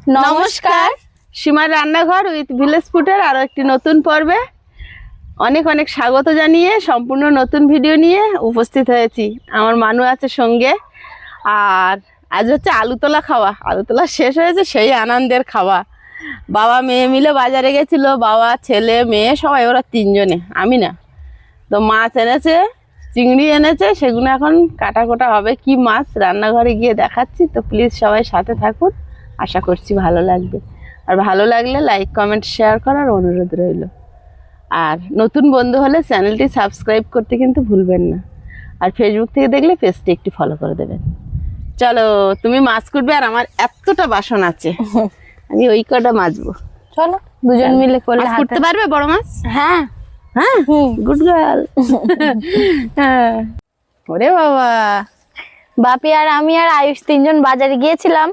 নমস্কার, সীমার রান্নাঘর উইথ ভিলেজ ফুডের আরো একটি নতুন পর্বে অনেক অনেক স্বাগত জানিয়ে সম্পূর্ণ নতুন ভিডিও নিয়ে উপস্থিত হয়েছি। আমার মানু আছে সঙ্গে, আর আজ হচ্ছে আলু তোলা খাওয়া। আলু তোলা শেষ হয়েছে, সেই আনন্দের খাওয়া। বাবা মেয়ে মিলে বাজারে গেছিলো, বাবা ছেলে মেয়ে সবাই, ওরা তিনজনে, আমি না। তো মাছ এনেছে, চিংড়ি এনেছে, সেগুলো এখন কাটা কোটা হবে। কি মাছ রান্নাঘরে গিয়ে দেখাচ্ছি, তো প্লিজ সবাই সাথে থাকুন, আশা করছি ভালো লাগবে। আর ভালো লাগলে লাইক কমেন্ট শেয়ার করার অনুরোধ রইল। আর নতুন বন্ধু হলে চ্যানেলটি সাবস্ক্রাইব করতে কিন্তু ভুলবেন না। আর ফেসবুক থেকে দেখলে পেজটি একটু ফলো করে দেবেন। চলো, তুমি মাছ কুটবে, আর আমার এতটা বাসন আছে, আমি ওই কটা মাজবো। চলো দুজন মিলে করলে করতে পারবে বড় মাছ? হ্যাঁ হ্যাঁ, গুড গার্ল। হ্যাঁ, ওরে বাবা। বাপি আর আমি আর আয়ুষ তিনজন বাজারে গিয়েছিলাম,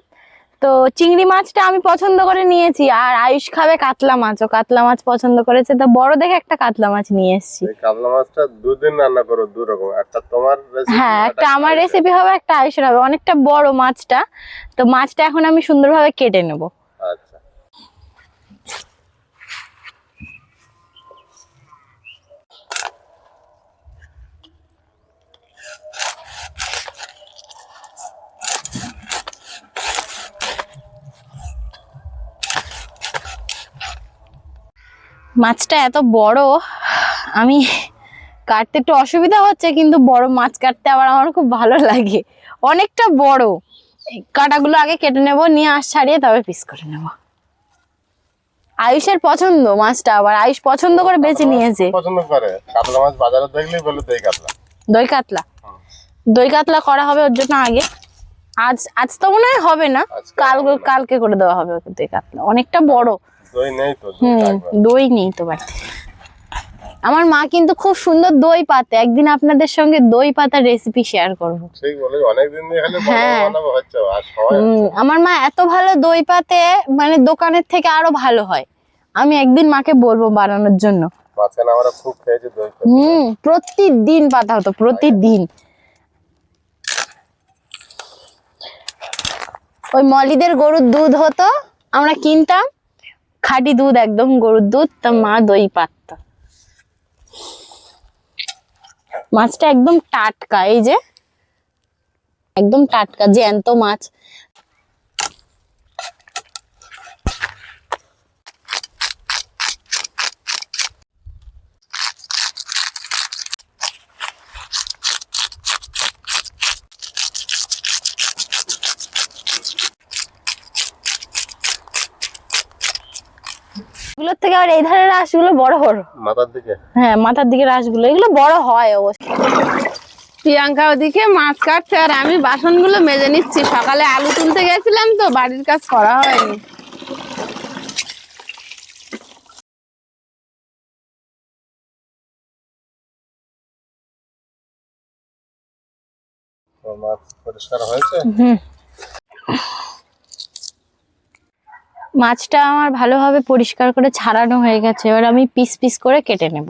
তো চিংড়ি মাছটা আমি পছন্দ করে নিয়েছি, আর আয়ুষ খাবে কাতলা মাছ। ও কাতলা মাছ পছন্দ করেছে, তো বড় দেখে একটা কাতলা মাছ নিয়ে এসেছি। কাতলা মাছটা দুদিন রান্না করো, দু রকম, একটা তোমার রেসিপি, হ্যাঁ, একটা আমার রেসিপি হবে, একটা আয়ুষের হবে। অনেকটা বড় মাছটা, তো মাছটা এখন আমি সুন্দরভাবে কেটে নেব। আচ্ছা, মাছটা এত বড়, আমি কাটতে একটু অসুবিধা হচ্ছে, কিন্তু বড় মাছ কাটতে আবার আমার খুব ভালো লাগে। অনেকটা বড়, এই কাটাগুলো আগে কেটে নেব, নিয়ে আঁশ ছাড়িয়ে তবে পিস করে নেব। আয়ুষের পছন্দ মাছটা, আবার আয়ুষ পছন্দ করে বেছে নিয়েছে। পছন্দ করে কাতলা মাছ, বাজারে দেখলেই বলে দই কাতলা। দই কাতলা, দই কাতলা করা হবে ওর জন্য আগে। আজ আজ তো মনে হয় হবে না, কালকে করে দেওয়া হবে ওকে দই কাতলা। অনেকটা বড়, দই নেই তো। দই নেই তো বাড়িতে। আমার মা কিন্তু খুব সুন্দর দই পাতে, একদিন আপনাদের সঙ্গে দই পাতার রেসিপি শেয়ার করব। সেই বলে অনেকদিন দিয়ে খালি বানাবো হচ্ছে, আর সবাই আমার মা এত ভালো দই পাতে, মানে দোকানের থেকে আরো ভালো হয়। আমি একদিন মাকে বলবো বানানোর জন্য। মাঝখানে আমরা খুব খেয়েছি দই। প্রতিদিন পাতা হতো, প্রতিদিন। ওই মলিদের গরুর দুধ হতো, আমরা কিনতাম, খাঁটি দুধ, একদম গরুর দুধ, তা মা দই পাতত। মাছটা একদম টাটকা, এই যে একদম টাটকা জ্যান্ত মাছ। এগুলোর থেকে আবার এই ধারের রাসগুলো বড় বড়, মাথার দিকে। হ্যাঁ, মাথার দিকে রাসগুলো, এগুলো বড় হয় অবশ্য। প্রিয়াঙ্কা ওদিকে মাছ কাটছে, আর আমি বাসনগুলো মেজে নিচ্ছি। সকালে আলু তুলতে গেছিলাম, তো বাড়ির কাজ করা হয়নি। মাছ পরিষ্কার হয়েছে। মাছটা আমার ভালোভাবে পরিষ্কার করে ছাড়ানো হয়ে গেছে, এবার আমি পিস পিস করে কেটে নেব।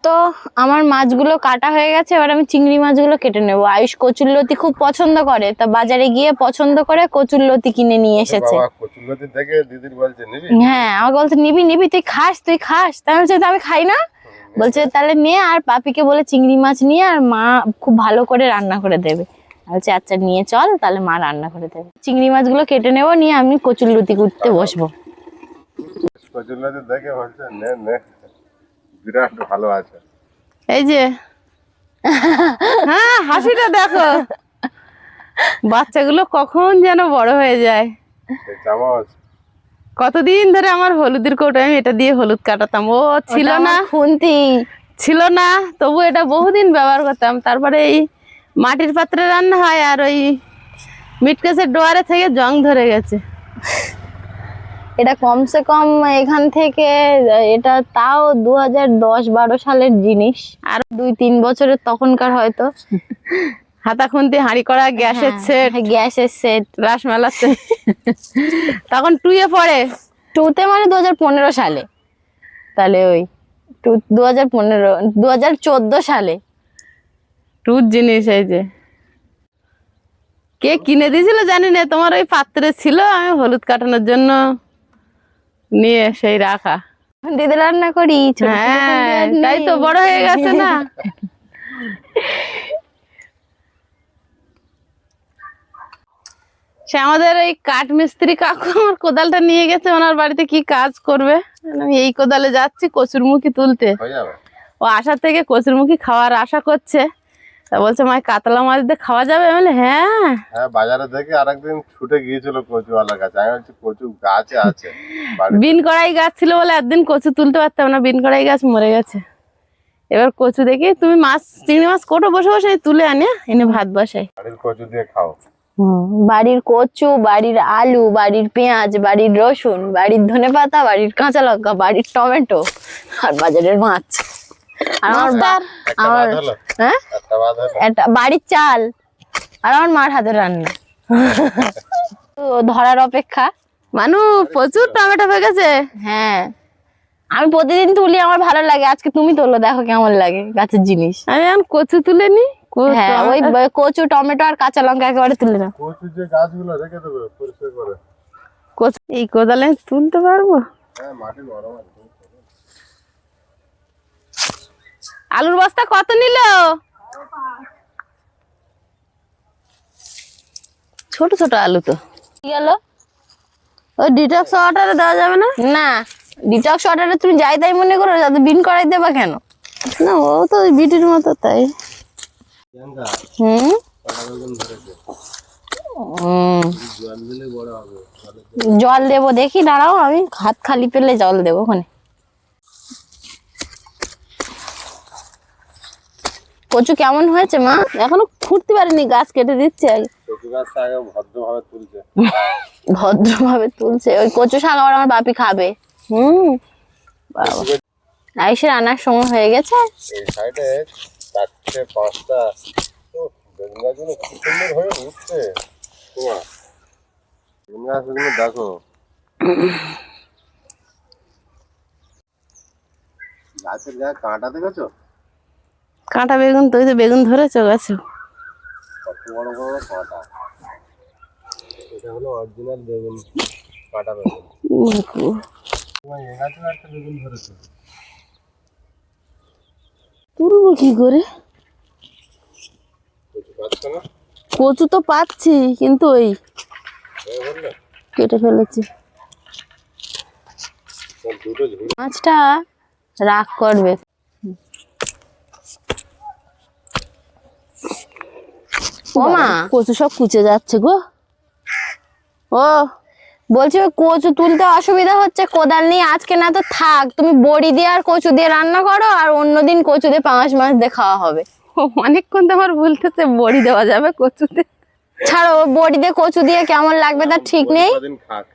তো আমার মাছগুলো কাটা হয়ে গেছে, এবার আমি চিংড়ি মাছগুলো কেটে নেব। আয়ুষ কচুরলতি খুব পছন্দ করে, তা বাজারে গিয়ে পছন্দ করে কচুরলতি কিনে নিয়ে এসেছে। বাবা কচুরলতি দেখে দিদির বলছে নিবি? হ্যাঁ, আমাকে বলছে নিবি নিবি, তুই খাস তুই খাস। তাই বলছে আমি খাই না, বলছে তাহলে নিয়ে, আর পাপিকে বলে চিংড়ি মাছ নিয়ে, আর মা খুব ভালো করে রান্না করে দেবে। বলছে আচ্ছা নিয়ে চল, তাহলে মা রান্না করে দেবে। চিংড়ি মাছগুলো কেটে নেবো, নিয়ে আমি কচুরলতি কুটতে বসবো। কচুরলতি দেখে বলছে নে নে, বিরাট ভালো আছে। এই যে হ্যাঁ, হাসিটা দেখো, বাচ্চাগুলো কখন যেন বড় হয়ে যায়। চামচ কতদিন ধরে আমার হলুদের কৌটো, আমি এটা দিয়ে হলুদ কাটাতাম, ও ছিল না, খুন্তি ছিল না, তবু এটা বহুদিন ব্যবহার করতাম। তারপরে এই মাটির পাত্রে রান্না হয়, আর ওই মিটকেসের ডোয়ারে থেকে জং ধরে গেছে। এটা কমসে কম এখান থেকে, এটা তাও 2010-12 সালের জিনিস, আর 2-3 বছরের তখনকার হয়তো। হাতা খুন্তি হাঁড়ি করা, গ্যাসের সেট, গ্যাসের সেট, রাসমেলার সেট। তখন টুয়ে পড়ে, টুতে মানে 2015 সালে, তাহলে ওই 2014 সালে। টুর জিনিস এই যে কে কিনে দিয়েছিল জানি না, তোমার ওই পাত্রে ছিল, আমি হলুদ কাটানোর জন্য নিয়ে সেই রাখা। দিদি রান্না করি, ছোট ছোট হ্যাঁ খুন্তি আর তাই নেই। তো বড় হয়ে গেছে না। সে আমাদের এই কাঠ মিস্ত্রি কাকু আমার কোদালটা নিয়ে গেছে, ওনার বাড়িতে কি কাজ করবে। আমি এই কোদালে যাচ্ছি কচুরমুখী তুলতে। হয়ে যাবে। ও আশা থেকে কচুরমুখী খাওয়ার আশা করছে, তা বলছে মা কাতলা মাছ দিয়ে খাওয়া যাবে। আমি বলি হ্যাঁ। হ্যাঁ, বাজারে থেকে আরেকদিন ছুটে গিয়েছিল কচুওয়ালার কাছে। আমি বলছি কচু গাছে আছে বাড়িতে। বিন কড়াই গাছ ছিল বলে একদিন কচু তুলতে পারতাম না, বিন কড়াই গাছ মরে গেছে। এবার কচু দেখি তুমি মাছ, চিংড়ি মাছ কোটো বসে বসে আমি তুলে আনি, এনে ভাত বসাই। বাড়ির কচু দিয়ে খাও। বাড়ির কচু, বাড়ির আলু, বাড়ির পেঁয়াজ, বাড়ির রসুন, বাড়ির ধনেপাতা, বাড়ির কাঁচা লঙ্কা, বাড়ির টমেটো, আর বাজারের মাছ। আর আমার একটা ভাত হলো, হ্যাঁ, একটা ভাত হলো। একটা বাড়ির চাল, আর আমার মার হাতের রান্না। তো ধরার অপেক্ষা। মানু প্রচুর টমেটো হয়ে গেছে। হ্যাঁ, আমি প্রতিদিন তুলি, আমার ভালো লাগে। আজকে তুমি তোলো, দেখো কেমন লাগে গাছের জিনিস। আমি এখন কচু তুলে নি। হ্যাঁ, ওই কচু, টমেটো আর কাঁচা লঙ্কা একেবারে তুলে নাও। কচু যে গাছগুলো রেখে দেবে পরিষ্কার করে। কচু এই কোদালে তুলতে পারবো? হ্যাঁ, মাটি নরম আছে। আলুর বস্তা কত নিল? ছোট ছোট আলু তো। কি গেল? ওই ডিটক্স ওয়াটারে দেওয়া যাবে না? না, ডিটক্স ওয়াটারে তুমি যাই তাই মনে করো, যাতে বিন করাই দেবা কেন? না ও তো ওই বিটির মতো, তাই। প্রিয়াঙ্কা, হুম, কটা বেগুন ধরেছে? জল দিলে বড় হবে। জল দেবো, দেখি দাঁড়াও, আমি হাত খালি পেলে জল দেবো ওখানে। কচু কেমন হয়েছে মা? এখনো খুঁড়তে পারিনি, গাছ কেটে দিচ্ছে আগে। কচু গাছটা আগে ভদ্রভাবে তুলছে। ভদ্রভাবে তুলছে। ওই কচু শাক আবার আমার বাপি খাবে। বাবা, আইসের আনার সময় হয়ে গেছে। এই সাইডে 4-5টা বেগুন গাছগুলো খুব সুন্দর হয়ে উঠছে। তোমার বেগুন গাছগুলো দেখো, গাছের গায়ে কাঁটা দেখেছো? কাঁটা বেগুন তো, ওই তো বেগুন ধরেছো গাছে। কত বড় বড় কাঁটা। এটা হলো অরিজিনাল বেগুন, কাঁটা বেগুন। তোমার এই গাছেও একটা বেগুন ধরেছে। তুলবো কি করে? কচু পাচ্ছ না? কচু তো পাচ্ছি, কিন্তু ওই বললে কেটে ফেলেছি। দুটো ঝুড়ি। মাছটা রাগ করবে। ও মা, কচু সব কুচে যাচ্ছে গো। ও বলছি ওই কচু তুলতে অসুবিধা হচ্ছে, কোদাল নিয়ে আজকে না তো থাক, তুমি বড়ি দিয়ে আর কচু দিয়ে রান্না করো, আর অন্যদিন কচু দিয়ে পাঙাশ মাছ দিয়ে খাওয়া হবে। অনেকক্ষণ তো আমার বলতেছে বড়ি দেওয়া যাবে কচুতে। ছাড়ো, বড়ি দিয়ে কচু দিয়ে কেমন লাগবে তার ঠিক নেই। কদিন খাক।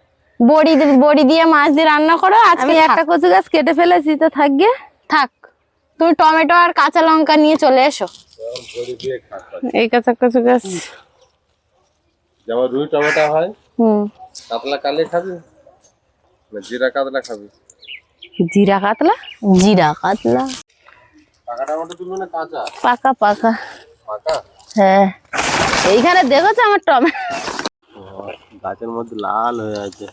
বড়ি দিয়ে মাছ দিয়ে রান্না করো আজকে। আমি একটা কচু গাছ কেটে ফেলেছি, তো থাকবে। থাক, তুমি টমেটো আর কাঁচা লঙ্কা নিয়ে চলে এসো। এখন বড়ি দিয়ে খাক। এই কাঁচা কচু গাছ। যেমন রুই টমেটো হয়, হুম, কাতলা কালে খাবি না জিরা কাতলা খাবি? জিরা কাতলা, জিরা কাতলা। পাকা টমেটো তুলবে না কাঁচা? পাকা পাকা। পাকা? হ্যাঁ, এইখানে দেখেছো আমার টমেটো, গাছের মধ্যে লাল হয়ে আছে।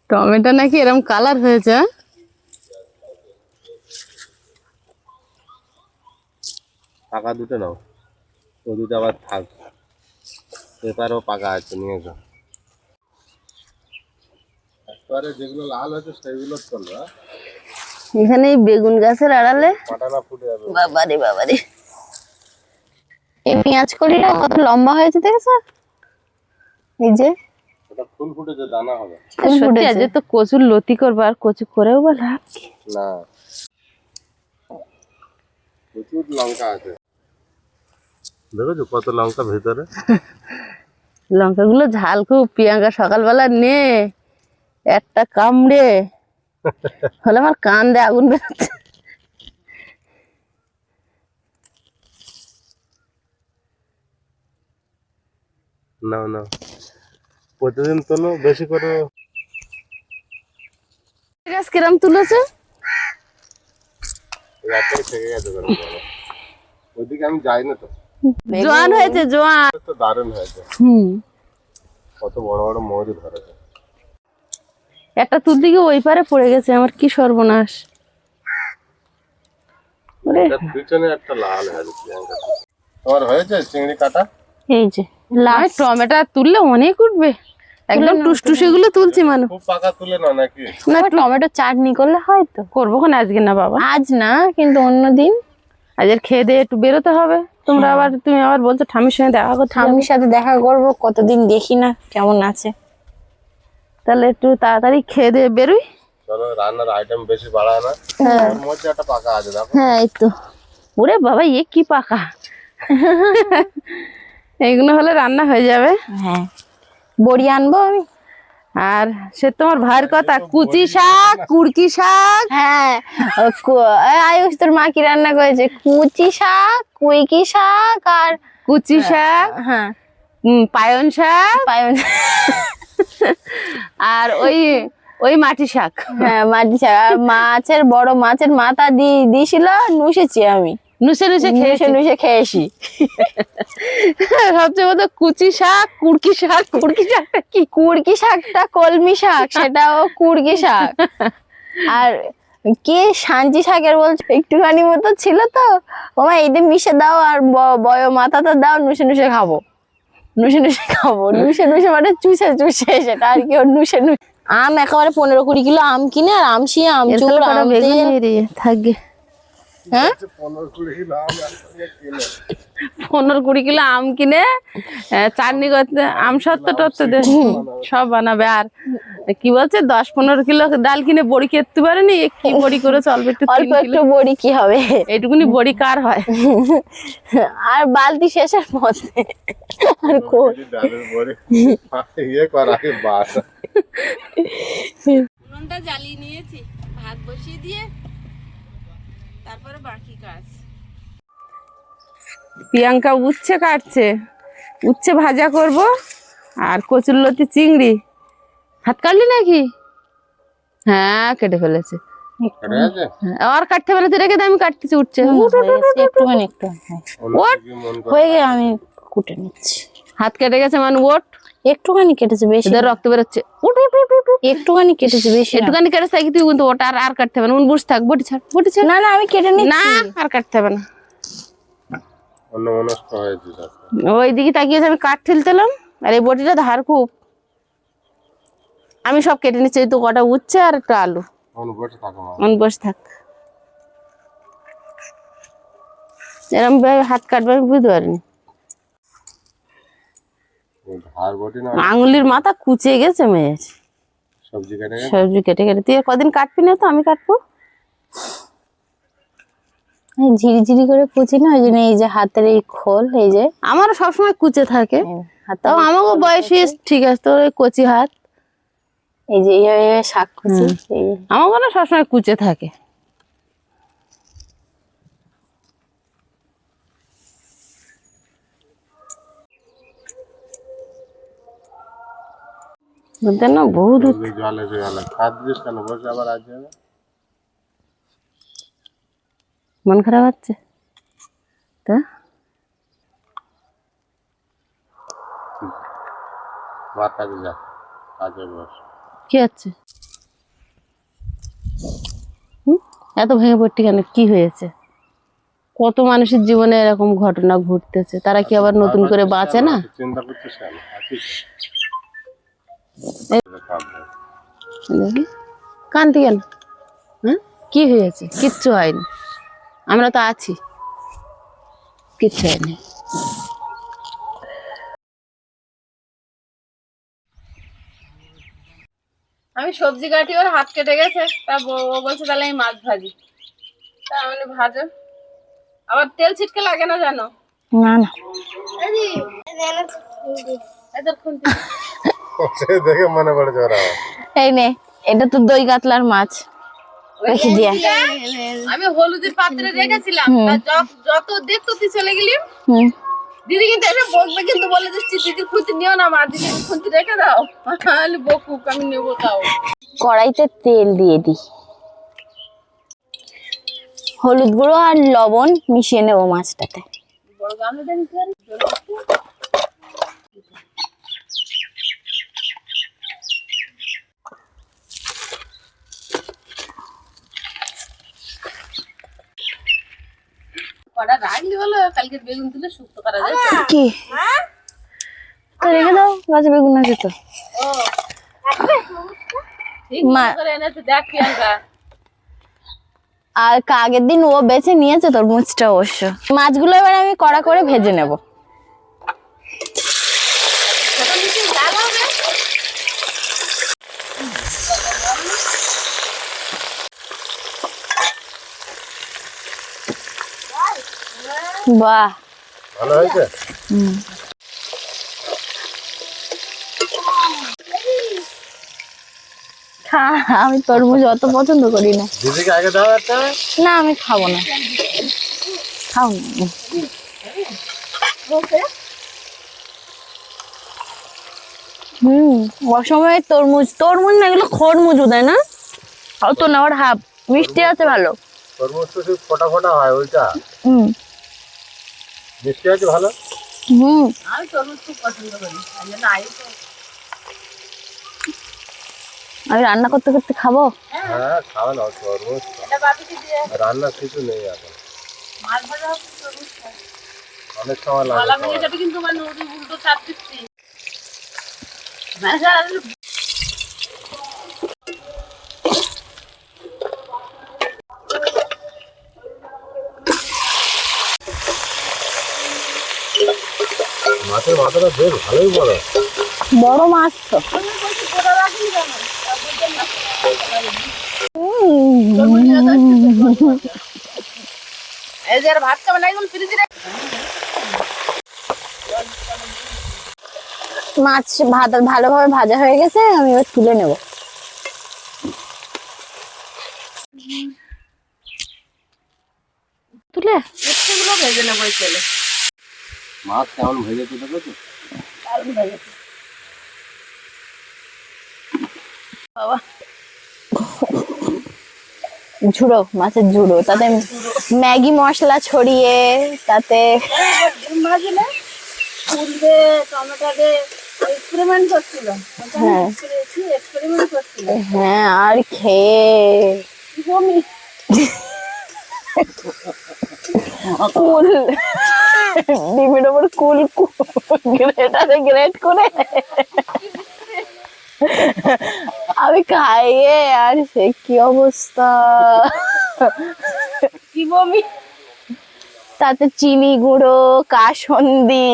টমেটো নাকি এরকম কালার হয়েছে। পাকা দুটো নাও, ও দুটো আবার থাক। পেপারও পাকা আছে, নিয়ে যাও। একবারে যেগুলো লাল হয়েছে সেগুলো চলবে। এখানে এই বেগুন গাছের আড়ালে। পাটা না ফুটে যাবে। বাবারে বাবারে, এই পেঁয়াজ কলিটা কত লম্বা হয়েছে দেখেছো? এই যে ওটা ফুল ফুটেছে, দানা হবে সত্যি আজ তো কচুর লতি করবো, আর কচু করেও বা লাভ কি? না। প্রচুর লঙ্কা আছে, দেখেছো কত লঙ্কা ভেতরে। লঙ্কাগুলো ঝাল খুব। প্রিয়াঙ্কা সকালবেলা নে একটা কামড়ে হলে আমার কান দিয়ে আগুন বেরোচ্ছে। না না, প্রতিদিন তোলো বেশি করে। গাছ কিরম তুলেছে? রাতেই থেকে গেছে গরম করে। ওইদিকে আমি যাই না তো। জোয়ান হয়েছে, জোয়ান। তো দারুণ হয়েছে, কত বড় বড় মৌরি ধরেছে। একটা তুলতে গিয়ে ওই পারে পড়ে গেছে, আমার কি সর্বনাশ। এটার পিছনে একটা লাল হয়েছে প্রিয়াঙ্কা। তোমার হয়েছে চিংড়ি কাটা? এই যে আর টমেটো তুললে অনেক উঠবে, একদম টুসটুসে গুলো তুলছি মানু। খুব পাকা তুলে না নাকি? না টমেটো চাটনি করলে হয় তো। করবো কোন আজকে না বাবা, আজ না কিন্তু অন্য দিন। আজের খেয়ে দিয়ে একটু বেরোতে হবে। তোমরা আবার, তুমি আবার বলছো ঠামির সঙ্গে দেখা করতে যাবে। ঠাম্মির সাথে দেখা করব, কতদিন দেখি না কেমন আছে। তাহলে একটু তাড়াতাড়ি খেয়ে দিয়ে বেরোই। চলো, রান্নার আইটেম বেশি বাড়ায় না। ওর মধ্যে একটা পাকা আছে দেখো। হ্যাঁ এই তো। ওরে বাবা, এ কি পাকা! এইগুলো হলে রান্না হয়ে যাবে। হ্যাঁ, বড়ি আনবো আমি। আর সে তোমার ভাইয়ের কথা, কুচি শাক, কুড়কি শাক। হ্যাঁ, আয়ুষ তোর মা কি রান্না করেছে? কুচি শাক, কুইকি শাক আর কুচি শাক, হ্যাঁ পায়ন শাক, পায়ন। আর ওই ওই মাটি শাক। হ্যাঁ, মাটি শাক। আর মাছের, বড় মাছের মাথা দিয়েছিল, নুসেছি আমি। নুসে নুসে খেয়েছি। নুসে খেয়েছি। সবচেয়ে বলতো কুচি শাক, কুড়কি শাক। কুড়কি শাকটা কি? কুড়কি শাকটা কলমি শাক, সেটাও কুড়কি শাক। আর কে সাঞ্চি শাকের বলছো, একটুখানি মতো ছিল তো, ওমা এই দিয়ে মিশে দাও আর বয় মাথাটা দাও, নুসে নুসে খাবো। নুসে নুসে খাবো, নুসে নুসে মানে চুষে চুষে, সেটা আর কি। ওর নুসে নুসে। আম একেবারে 15-20 কিলো আম কিনে, আর আমশি, আমচুর, আম তেল থাকবে। হ্যাঁ, 15-20 কিলো আম একসঙ্গে কিনে। 15-20 কিলো আম কিনে চাটনি করতে, আম সত্য টত্ত দিয়ে সব বানাবে। আর কি বলছে, 10-15 কিলো ডাল কিনে বড়ি খেতে পারেনি। কি বড়ি করে চলবে? একটু অল্প একটু বড়ি কি হবে? এইটুকুনি বড়ি কার হয়? আর বালতি শেষের মধ্যে আর ডালের বড়ি ইয়ে করা বাস। উনুনটা জ্বালিয়ে নিয়েছি, ভাত বসিয়ে দিয়ে তারপরে বাকি কাজ। প্রিয়াঙ্কা উচ্ছে কাটছে, উচ্ছে ভাজা করব। আর কচুরলতি চিংড়ি। হাত কাটলি নাকি? হ্যাঁ, কেটে ফেলেছে। আর কাটতে পারে, তুই রেখে দে, আমি কাটতেছি উঠছে। একটুখানি একটু হয়ে গে, আমি কুটে নিচ্ছি। হাত কেটে গেছে মানে, ওট একটুখানি কেটেছে, বেশি এদের রক্ত বেরোচ্ছে। উঠ উঠ উঠ উঠ উঠ। একটুখানি কেটেছে, বেশি না। একটুখানি কেটেছে তুই কিন্তু ওটা আর কাটতে হবে না। উন বসে থাক, বটি ছাড়, বটি ছাড়। না না, আমি কেটে নিচ্ছি। না, আর কাটতে হবে না। অন্যমনস্ক হয়েছে। ওই দিকে তাকিয়েছে, আমি কাঠ ঠেলতেলাম। আর এই বটিটা ধার খুব। আমি সব কেটে নিচ্ছি। এই তো কটা উচ্ছে আর একটা আলু। বসে থাকো মা। বসে থাক। এরকম ভাবে হাত কাটবে আমি বুঝতে পারিনি। ধার বটি না, আঙুলির মাথা কুচে গেছে মেয়ের। সবজি কেটে গেছে। সবজি কেটে কেটে। তুই আর কদিন কাটবি না? তো আমি কাটবো। ঝিরিঝিরি করে কুচি না, ওই জন্য এই যে হাতের এই খোল, এই যে আমারও সবসময় কুচে থাকে। তাও আমাকে বয়সী ঠিক আছে, তোর ওই কচি হাত। এই যে এইভাবে শাক কুচি, আমাকে না সবসময় কুচে থাকে। বুঝতে না, বহু দূর। জলে জলে খাদ দিস কেন? বসে আবার আজ যাবে। মন খারাপ হচ্ছে তা? মার কাছে যা, কাজে বস। কি হচ্ছে? এত ভেঙে পড়তি কেন? কি হয়েছে? কত মানুষের জীবনে এরকম ঘটনা ঘটতেছে, তারা কি আবার নতুন করে বাঁচে না? চিন্তা করছিস কেন? দেখি কান্তি কেন? হ্যাঁ, কি হয়েছে? কিচ্ছু হয়নি, আমরা তো আছি, কিচ্ছু হয়নি। আমি সবজি কাটি, ওর হাত কেটে গেছে। তা ও বলছে তাহলে আমি মাছ ভাজি। তা আমি ভাজো, আবার তেল ছিটকে লাগে না জানো? না না, সে দেখে মনে পড়েছে ওরা। এই নে, এটা তো দই কাতলার মাছ রেখে দিয়া। আমি হলুদের পাত্রে রেখেছিলাম, তা যত দেখতো তুই চলে গেলি। হুম, দিদি কিন্তু এসে বকবে, কিন্তু বলে দিচ্ছি দিদির খুঁতি নিও না মা, দিদির খুঁতি রেখে দাও, তাহলে বকুক, আমি নেবো তাও। কড়াইতে তেল দিয়ে দিই, হলুদ গুঁড়ো আর লবণ মিশিয়ে নেবো মাছটাতে। বড় গামলা দেন কি আর কড়া রাখলি হলো, কালকে বেগুন তুলে শুক্তো করা যায়। কি তো রেখে দাও, গাছে বেগুন আছে তো। ও ঠিক করে এনেছে, দেখ প্রিয়াঙ্কা। আর আগের দিন ও বেছে নিয়েছে তরমুজটা অবশ্য। মাছগুলো এবার আমি কড়া করে ভেজে নেব। সেটা নিচে ডাল হবে। বাহ, ভালো হয়েছে। আমি তরমুজ অত পছন্দ করি না। দিদিকে আগে দাও একটা। না আমি খাবো না, খাও না। অসময়ে তরমুজ, তরমুজ না এগুলো খরমুজ দেয় না, অত না, ওর হাফ মিষ্টি আছে ভালো। তরমুজ তো ঠিক ফোটা ফোটা হয়, ওইটা হুম মিষ্টি আছে ভালো। হুম, আমি তরমুজ খুব পছন্দ করি, তাই জন্য আই তো। আমি রান্না করতে করতে খাবো। হ্যাঁ খাওয়া না তরমুজ, এটা বাপিকে দিয়ে রান্নার কিছু নেই এখন, মাছ ভাজা হবে, তরমুজ খাই। অনেক সময় লাগে কলা খাওয়ার। ভেঙে যাবে কিন্তু আমার নদী উল্টো চাপ দিচ্ছি। ভাজা মাছের মাথাটা বেশ ভালোই বড়। বড় মাছ তো। এই যে আর ভাত খাবে না, এগুলো ফ্রিজে রেখে। মাছ ভাত ভালোভাবে ভাজা হয়ে গেছে, আমি এবার তুলে নেব। তুলে এগুলো ভেজে নেবো এই তেলে। মাছ কেমন ভেজেছে দেখেছো? দারুণ ভেজেছে বাবা। ঝুড়ো, মাছের ঝুড়ো, তাতে ম্যাগি মশলা ছড়িয়ে, তাতে ডিম ভাজলে ফুল দে, টমেটো দে, এক্সপেরিমেন্ট করছিল। হ্যাঁ এক্সপেরিমেন্ট করছিল। হ্যাঁ, আর খেয়ে কি বমি। কুল, ডিমের ওপর কুল গ্রেটারে গ্রেট করে আমি খাইয়ে, আর সে কি অবস্থা। কি বমি। তাতে চিনি গুঁড়ো, কাসন্দি,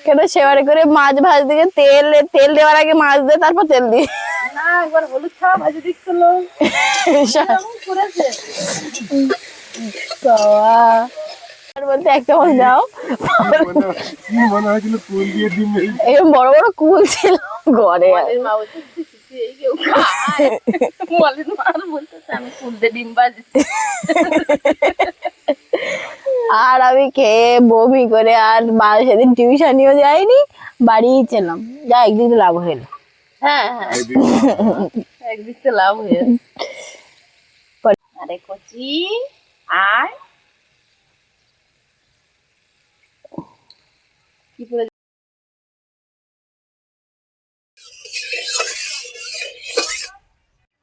কেন সেবারে করে মাছ ভাজ দিকে তেল তেল দেওয়ার আগে মাছ দে, তারপর তেল দি। না একবার হলুদ ছাড়া ভাজি দিচ্ছিল, করেছে। আর বলতে এক চামচ দাও। কি মনে হয়েছিল কুল দিয়ে ডিম ভেজেছে? এরকম বড় বড় কুল ছিল ঘরে। মলের মা বলছে, "ছি, ছি, ছি, এই কেউ খায়?" মলের মা আর বলতেছে, আমি ফুল দিয়ে ডিম ভাজছি। আর আমি খেয়ে বমি করে আর সেদিন টিউশনিও যাইনি, বাড়িই ছিলাম। যা একদিন তো লাভ হইলো। হ্যাঁ হ্যাঁ, একদিক তো লাভ হয়ে। আরে কচি আয়, কি করে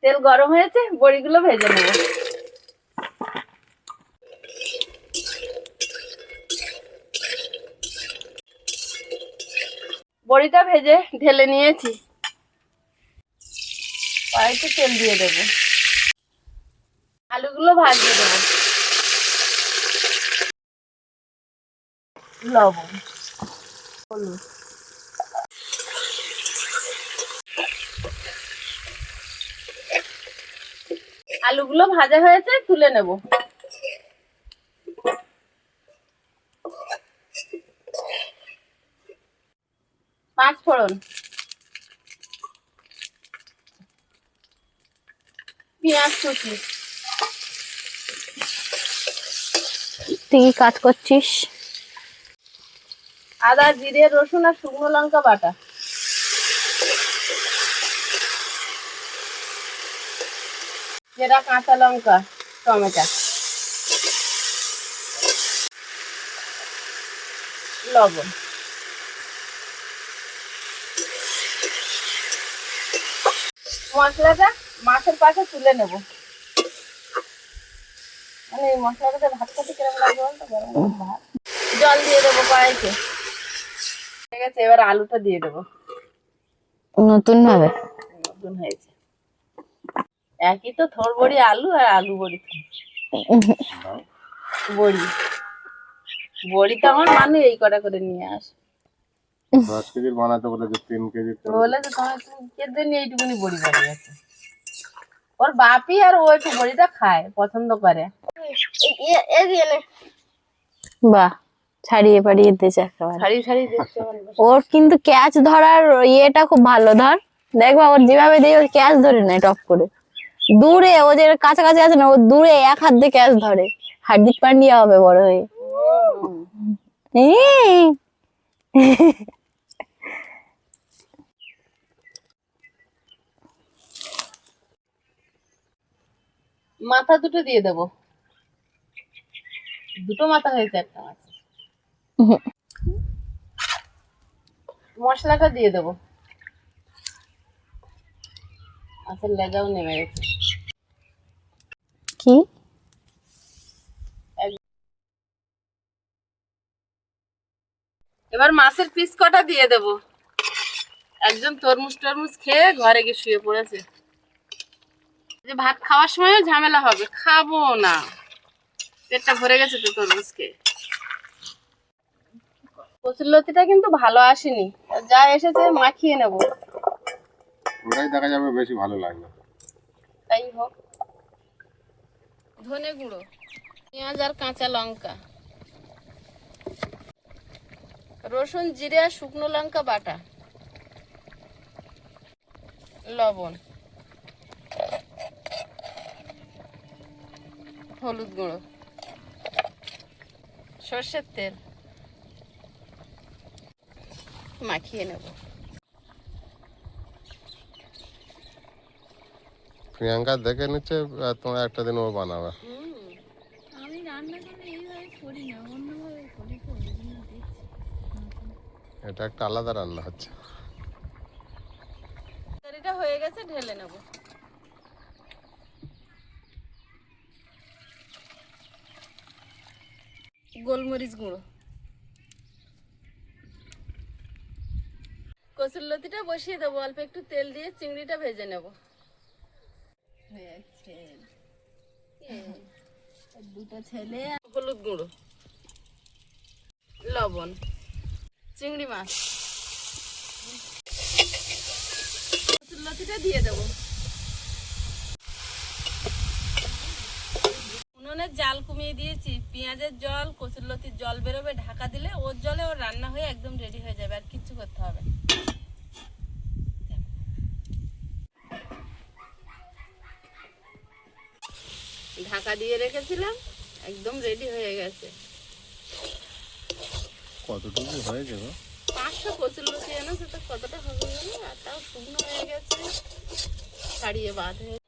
তেল গরম হয়েছে, বড়িগুলো ভেজে নেব। বড়িটা ভেজে ঢেলে নিয়েছি, কড়াইতে তেল দিয়ে দেবো, আলুগুলো ভাজিয়ে দেবো, লবণ, হলুদ, আলুগুলো ভাজা হয়েছে, তুলে নেব। পাঁচ ফোড়ন, পেঁয়াজ কুচি, তুই কি কাজ করছিস? আদা জিরে রসুন আর শুকনো লঙ্কা বাটা, যেটা কাঁচা লঙ্কা, টমেটো, লবণ। মশলাটা মাছের পাশে তুলে নেব। মানে এই মশলাটাতে ভাত খেতে কিরকম লাগবে বলতো? গরম গরম ভাত। জল দিয়ে দেবো কড়াইতে। ঠিক আছে, এবার আলুটা দিয়ে দেবো। নতুন ভাবে নতুন হয়েছে। একই তো, থোড় বড়ি আলু আর আলু বড়ি বড়ি। বড়ি তো আমার মানু এই কটা করে নিয়ে আসে। 10 কেজির বানাতে বলেছে, 3 কেজি বলে তো তোমার কে জন্য এইটুকুনি বড়ি বানিয়েছে। ওর বাপি আর ও একটু বড়িটা খায়, পছন্দ করে। বাহ, ছাড়িয়ে পাড়িয়ে দিয়েছে একেবারে। সারি সারি দিচ্ছে। ওর কিন্তু ক্যাচ ধরার ইয়েটা খুব ভালো। ধর, দেখবা ওর যেভাবে দিয়ে ক্যাচ ধরে নেয় টপ করে। দূরে, ও যে কাছাকাছি আছে না, ও দূরে এক হাত দিয়ে ক্যাচ ধরে। হার্দিক পান্ডিয়া হবে বড় হয়ে। এই, মাথা দুটো দিয়ে দেবো। দুটো মাথা হয়েছে একটা মাছ। মশলাটা দিয়ে দেবো। আচ্ছা, লেজাও নেমে গেছে। কি এবার মাছের পিস কটা দিয়ে দেবো। একজন তরমুজ টরমুজ খেয়ে ঘরে গিয়ে শুয়ে পড়েছে। যে ভাত খাওয়ার সময়ও ঝামেলা হবে, খাবো না, পেটটা ভরে গেছে তো তরমুজ খেয়ে। কচুরলতিটা কিন্তু ভালো আসেনি, যা এসেছে মাখিয়ে নেব। ওটাই দেখা যাবে বেশি ভালো লাগবে। তাই হোক। ধনে গুঁড়ো, পেঁয়াজ আর কাঁচা লঙ্কা, রসুন জিরে আর শুকনো লঙ্কা বাটা, লবণ, হলুদ গুঁড়ো, সর্ষের তেল, মাখিয়ে নেব। প্রিয়াঙ্কা দেখে নিচ্ছে, আর তোমার একটা দিন ও বানাবে। আমি রান্না করলে এইভাবে করি না, অন্যভাবে করি তো। এটা একটা আলাদা রান্না হচ্ছে। তরকারিটা হয়ে গেছে, ঢেলে নেব। গোলমরিচ গুঁড়ো, কচুরলতিটা বসিয়ে দেবো। অল্প একটু তেল দিয়ে চিংড়িটা ভেজে নেব। দুটো ছেলে, হলুদ গুঁড়ো, লবণ, চিংড়ি মাছ, কচুরলতিটা দিয়ে দেবো। উনুনের জাল কমিয়ে দিয়েছি। পেঁয়াজের জল, কচুরলতির জল বেরোবে, ঢাকা দিলে ওর জলে ওর রান্না হয়ে একদম রেডি হয়ে যাবে, আর কিচ্ছু করতে হবে না। ঢাকা দিয়ে রেখেছিলাম, একদম রেডি হয়ে গেছে। কতটুকু হয়েছে গো? 500 কচুরলতি এনেছে, তো কতটা হবে জানো? আর তাও শুকনো হয়ে গেছে, ছাড়িয়ে বাদ হয়ে।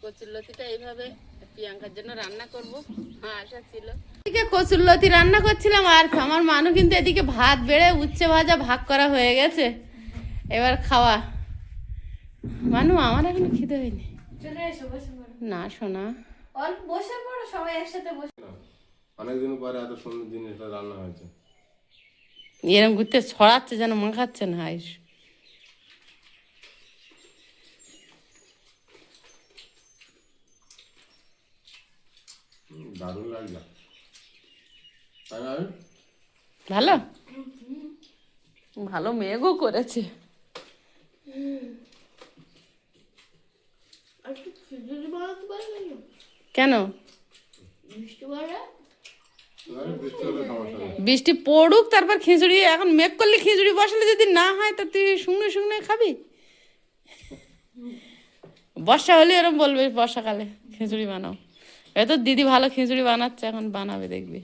কচুরলতিটা এইভাবে প্রিয়াঙ্কার জন্য রান্না করব, হ্যাঁ আশা ছিল। এদিকে কচুরলতি রান্না করছিলাম, আর আমার মানু কিন্তু এদিকে ভাত বেড়ে উচ্ছে ভাজা ভাগ করা হয়ে গেছে। এবার খাওয়া। মানু, আমার এখন খিদে হয়নি। চলে এসো, বসে পড়ো। না শোনা, অল্প বসে পড়ো, সবাই একসাথে বসে। অনেকদিন পরে এত সুন্দর জিনিসটা রান্না হয়েছে। এরম ঘুরতে ছড়াচ্ছে যেন মাখাচ্ছে না। আয়ুষ, দারুণ লাগছে, তাই না? ভালো ভালো মেঘও করেছে। কেন? বৃষ্টি হলে সমস্যা নেই। বৃষ্টি পড়ুক তারপর খিচুড়ি, এখন মেঘ করলে খিচুড়ি বসালে যদি না হয় তা তুই শুকনো শুকনো খাবি। বর্ষা হলে এরকম বলবে বর্ষাকালে খিচুড়ি বানাও। এ তো দিদি ভালো খিচুড়ি বানাচ্ছে, এখন বানাবে দেখবি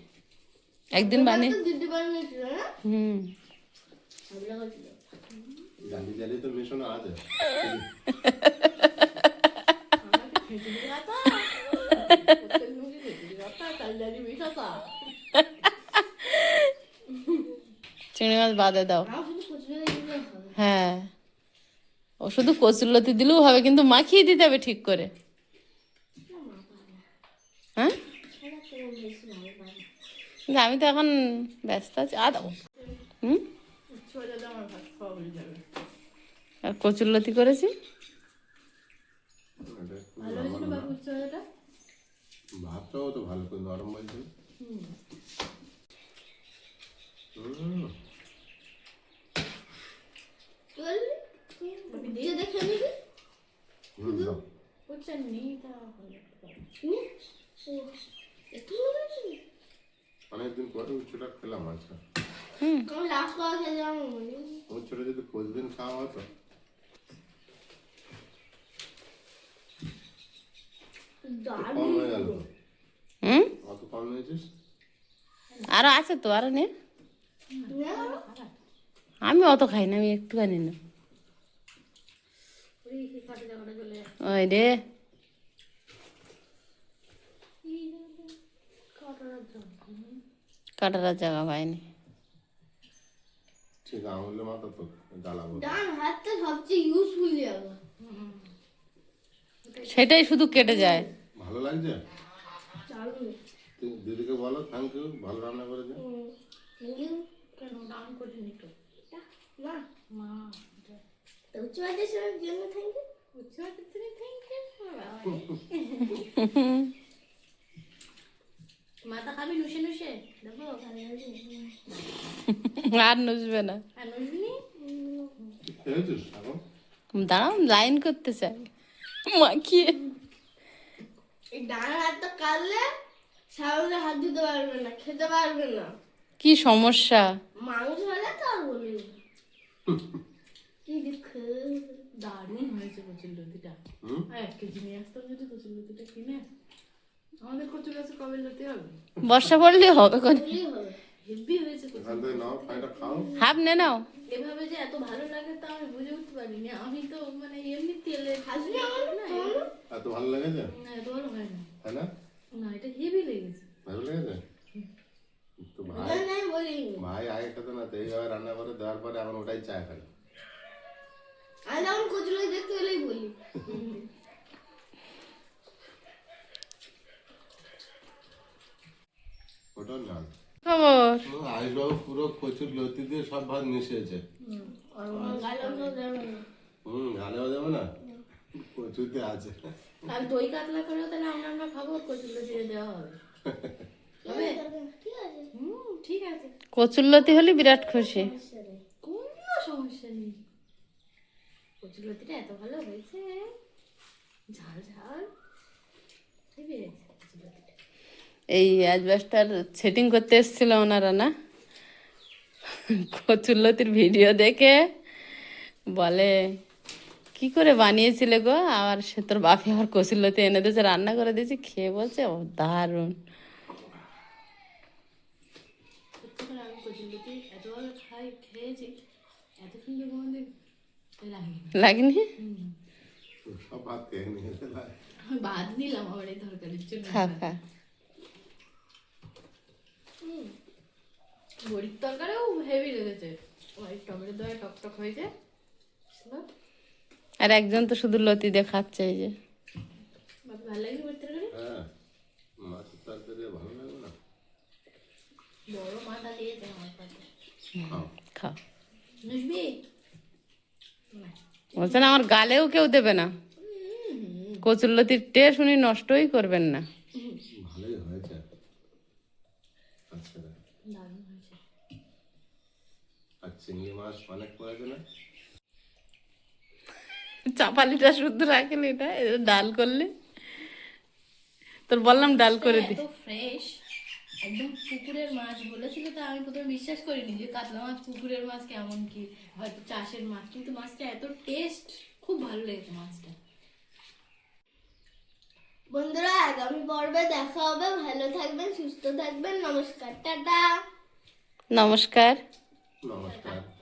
একদিন বানিয়ে। হুম, জালি জালি তো মিশনো আছে। চিংড়ি মাছ বাদে দাও। হ্যাঁ, ও শুধু কচুরলতি দিলেও হবে, কিন্তু মাখিয়ে দিতে হবে ঠিক করে। হ্যাঁ, কিন্তু আমি তো এখন ব্যস্ত আছি। হুম, আর কচুরলতি করেছি। ভাতটাও তো ভালো করে নরম বলছে। অনেকদিন পরে উচ্চটা খেলাম আজকে। উচ্চটা যদি প্রতিদিন খাওয়া হতো। কম হয়ে গেল। হুম, অত কম নিয়েছিস? আরো আছে তো, আরো নে। আমি অত খাই না, আমি একটুখানি না। ওই রে, কাটার জায়গা পাইনি। ঠিক আঙুলে মাথা তো জ্বালাবো। সেটাই শুধু কেটে যায়। ভালো লাগছে? দিদিকে বলো থ্যাংক ইউ, ভালো রান্না করেছে। মাথা খাবি নুসে নুসে দেখো আর নুসবে না। আর নুসবি খেয়েছিস এখন? দাঁড়াও, লাইন করতে চাই মাখিয়ে। এই ডান হাতটা কাটলে সামনে হাত দিতে পারবে না, খেতে পারবে না। কি সমস্যা? মাংস হলে তো আর বলি না। কি দুঃখ। দারুণ হয়েছে কচুরলতিটা। আর 1 কেজি নিয়ে আসতাম যদি কচুরলতিটা কিনে। আমাদের কচুর গাছে কবে লতি হবে? বর্ষা পড়লে হবে কোন? কি হবে? হেভি হয়েছে কচুর। এখান থেকে নাও, খাইটা খাও। হাফ নে নাও। এভাবে যে এত ভালো লাগে তা আমি বুঝে উঠতে পারিনি। আমি তো মানে এমনি তেলে হাসবি আমার না এত ভালো লেগেছে? না এত ভালো হয় না। তাই না? না এটা হেভি লেগেছে। ভালো লেগেছে? তো ভাই না বলি ভাই আগে খেতে না, তো এইভাবে রান্না করে দেওয়ার পরে এখন ওটাই চায় খালি। আমি যখন কচুরি দেখতে গেলেই বলি ওটাও না। খবর? আইসবাবু পুরো কচুর লতি দিয়ে সব ভাত মিশিয়েছে। গালেও দেবো না, কচুতে আছে। আর দই কাতলা করেও তাহলে আমরা খাবো, কচুরলতি দেওয়া হবে। হবে? ঠিক আছে ঠিক আছে, কচুরলতি হলে বিরাট খুশি। কোনো সমস্যা নেই। কচুরলতিটা এত ভালো হয়েছে, ঝাল ঝাল হেভি হয়েছে কচুরলতিটা। এই অ্যাজবেস্টার সেটিং করতে এসেছিল ওনারা না, কচুরলতির ভিডিও দেখে বলে কি করে বানিয়েছিলে গো, আর সে তোর বাপি আমার কচুরলতি এনে দিয়েছে, রান্না করে দিয়েছি, খেয়ে বলছে ও দারুণ। সত্যিকার আমি কচুরলতি এত ভালো খেয়েছি, এত সুন্দর কোনোদিন লাগেনি। লাগেনি? সব ভাত খেয়ে নিয়েছে। আমি বাদ নিলাম আমার এই তরকারির জন্য। খা খা। বড়ির তরকারিও হেভি লেগেছে, ওই টমেটো দেওয়া টকটক হয়েছে। আর একজন তো শুধু লতি দিয়ে খাচ্ছে, এই যে। বাবা ভালো লাগে বড়ির তরকারি? হ্যাঁ, মাছের তরকারি ভালো লাগবে না? বড় মাথা দিয়েছে আমার পাশে। খাও। খাও। নুসবি? বলছেন আমার গালেও কেউ দেবে না, কচুরলতির টেস্ট উনি নষ্টই করবেন না। ভালোই হয়েছে। আচ্ছা, দারুণ হয়েছে। আর চিংড়ি মাছ অনেক করেছে না? চাপালিটা শুদ্ধ রাখেনি, এটা ডাল করলে তোর বললাম ডাল করে দি। এত ফ্রেশ একদম পুকুরের মাছ বলেছিল, তো আমি প্রথমে বিশ্বাস করিনি যে কাতলা মাছ পুকুরের মাছ কেমন কি, হয়তো চাষের মাছ, কিন্তু মাছটা এত টেস্ট, খুব ভালো লেগেছে মাছটা। বন্ধুরা আগামী পর্বে দেখা হবে, ভালো থাকবেন, সুস্থ থাকবেন, নমস্কার, টাটা। নমস্কার। নমস্কার।